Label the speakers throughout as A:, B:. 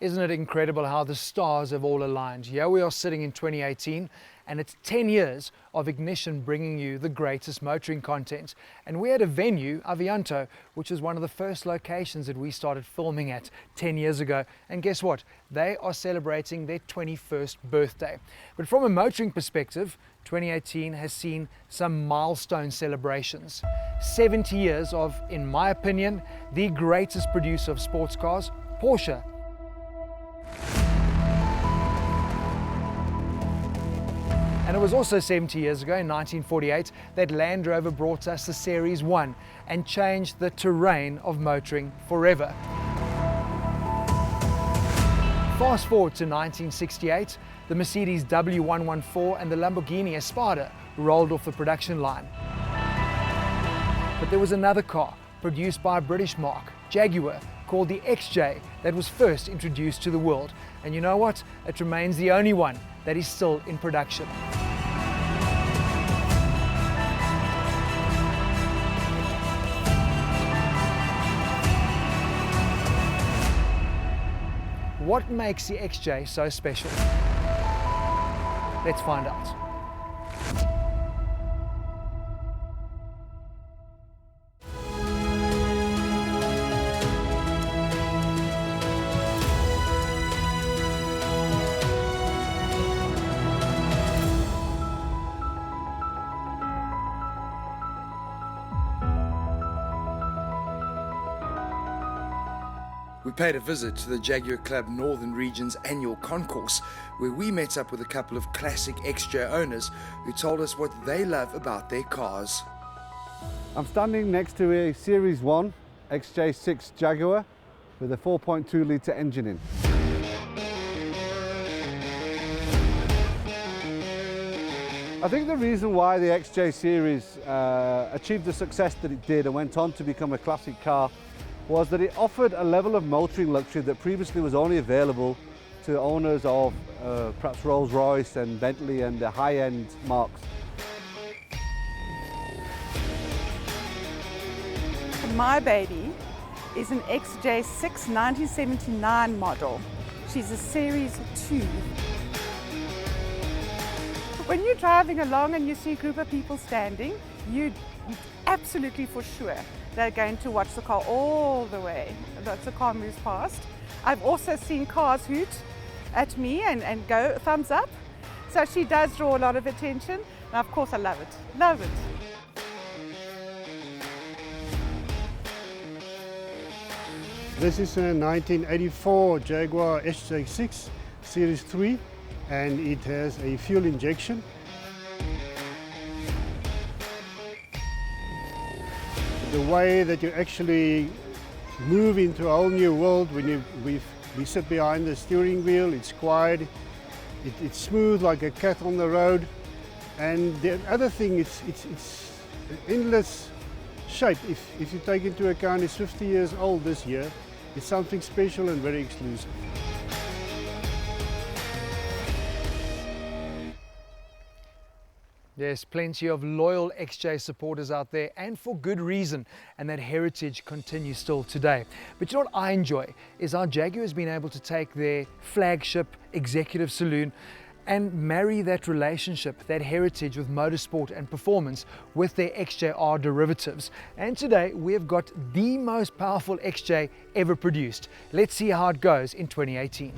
A: Isn't it incredible how the stars have all aligned? Here we are sitting in 2018 and it's 10 years of Ignition bringing you the greatest motoring content. And we're at a venue, Avianto, which is one of the first locations that we started filming at 10 years ago. And guess what? They are celebrating their 21st birthday. But from a motoring perspective, 2018 has seen some milestone celebrations. 70 years of, in my opinion, the greatest producer of sports cars, Porsche. And it was also 70 years ago, in 1948, that Land Rover brought us the Series 1 and changed the terrain of motoring forever. Fast forward to 1968, the Mercedes W114 and the Lamborghini Espada rolled off the production line. But there was another car, produced by a British marque, Jaguar, called the XJ, that was first introduced to the world. And you know what? It remains the only one that is still in production. What makes the XJ so special? Let's find out.
B: We paid a visit to the Jaguar Club Northern Region's annual concourse, where we met up with a couple of classic XJ owners who told us what they love about their cars.
C: I'm standing next to a Series 1 XJ6 Jaguar with a 4.2 litre engine in. I think the reason why the XJ series achieved the success that it did and went on to become a classic car was that it offered a level of motoring luxury that previously was only available to owners of perhaps Rolls-Royce and Bentley and the high-end marques.
D: My baby is an XJ6 1979 model. She's a Series 2. When you're driving along and you see a group of people standing, you absolutely for sure they're going to watch the car all the way that the car moves past. I've also seen cars hoot at me and go thumbs up. So she does draw a lot of attention. And of course I love it, love it.
E: This is a 1984 Jaguar XJ6 Series 3 and it has a fuel injection. The way that you actually move into a whole new world when we sit behind the steering wheel, it's quiet, it's smooth like a cat on the road. And the other thing, it's an endless shape. If you take into account it's 50 years old this year, it's something special and very exclusive.
A: There's plenty of loyal XJ supporters out there, and for good reason, and that heritage continues still today. But you know what I enjoy is our Jaguar has been able to take their flagship executive saloon and marry that relationship, that heritage with motorsport and performance with their XJR derivatives. And today we have got the most powerful XJ ever produced. Let's see how it goes in 2018.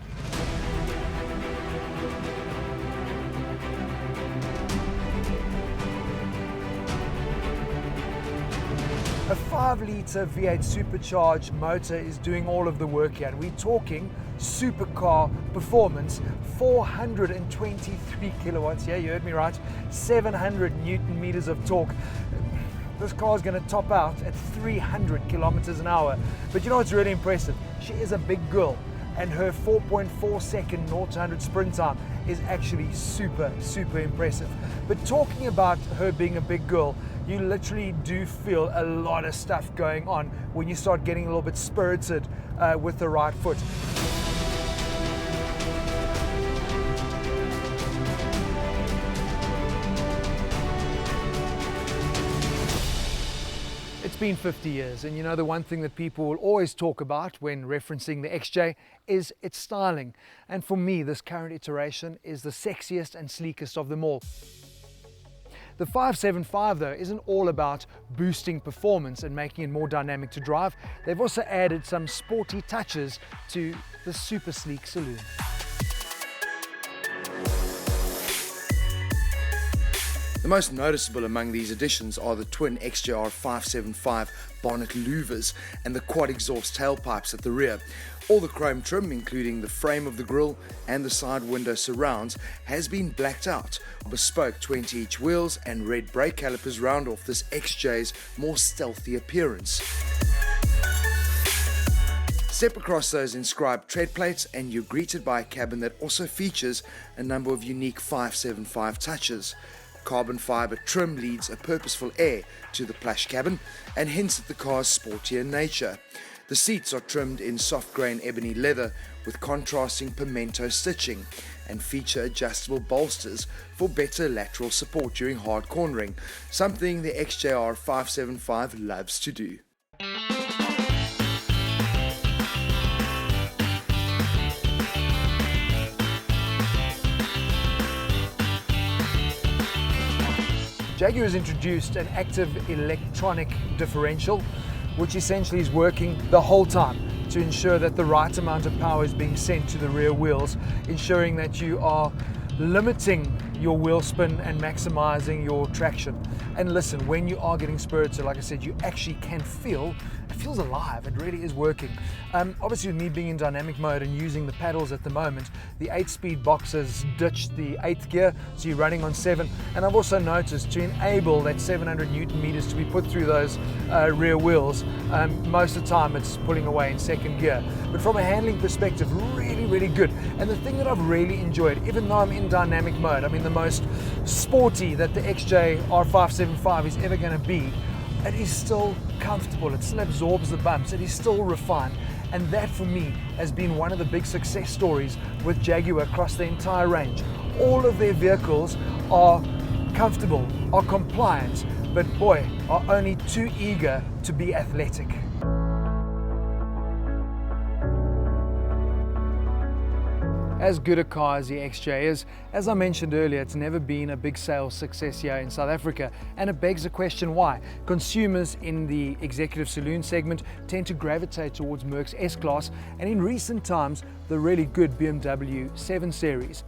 A: A 5-litre V8 supercharged motor is doing all of the work here, and we're talking supercar performance, 423 kilowatts, yeah, you heard me right, 700 Newton meters of torque. This car is going to top out at 300 kilometers an hour. But you know what's really impressive? She is a big girl, and her 4.4 second 0 to 100 sprint time is actually super impressive. But talking about her being a big girl, you literally do feel a lot of stuff going on when you start getting a little bit spirited with the right foot. been 50 years, and you know the one thing that people will always talk about when referencing the XJ is its styling. And for me, this current iteration is the sexiest and sleekest of them all. The 575 though isn't all about boosting performance and making it more dynamic to drive. They've also added some sporty touches to the super sleek saloon.
B: The most noticeable among these additions are the twin XJR575 bonnet louvers and the quad exhaust tailpipes at the rear. All the chrome trim, including the frame of the grille and the side window surrounds, has been blacked out. Bespoke 20-inch wheels and red brake calipers round off this XJ's more stealthy appearance. Step across those inscribed tread plates and you're greeted by a cabin that also features a number of unique 575 touches. Carbon fibre trim leads a purposeful air to the plush cabin and hints at the car's sportier nature. The seats are trimmed in soft grain ebony leather with contrasting pimento stitching and feature adjustable bolsters for better lateral support during hard cornering, something the XJR575 loves to do.
A: Jaguar has introduced an active electronic differential, which essentially is working the whole time to ensure that the right amount of power is being sent to the rear wheels, ensuring that you are limiting your wheel spin and maximizing your traction. And listen, when you are getting spirited, like I said, you actually can feel, it feels alive, it really is working. Obviously with me being in dynamic mode and using the paddles at the moment, the 8-speed box has ditched the 8th gear, so you're running on 7. And I've also noticed to enable that 700 Newton meters to be put through those rear wheels, most of the time it's pulling away in 2nd gear. But from a handling perspective, really good. And the thing that I've really enjoyed, even though I'm in dynamic mode, I mean the most sporty that the XJR575 is ever going to be, it is still comfortable, it still absorbs the bumps, it is still refined. And that for me has been one of the big success stories with Jaguar across the entire range. All of their vehicles are comfortable, are compliant, but boy, are only too eager to be athletic. As good a car as the XJ is, as I mentioned earlier, it's never been a big sales success here in South Africa, and it begs the question why. Consumers in the executive saloon segment tend to gravitate towards Merc's S-Class, and in recent times, the really good BMW 7 Series.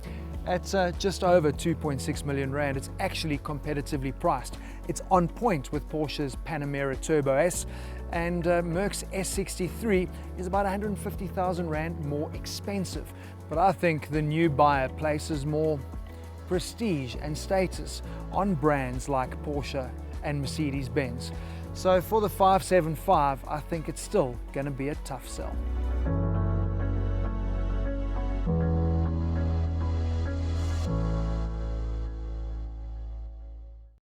A: At just over 2.6 million rand, it's actually competitively priced. It's on point with Porsche's Panamera Turbo S, and Merc's S63 is about 150,000 rand more expensive. But I think the new buyer places more prestige and status on brands like Porsche and Mercedes-Benz. So for the 575, I think it's still going to be a tough sell.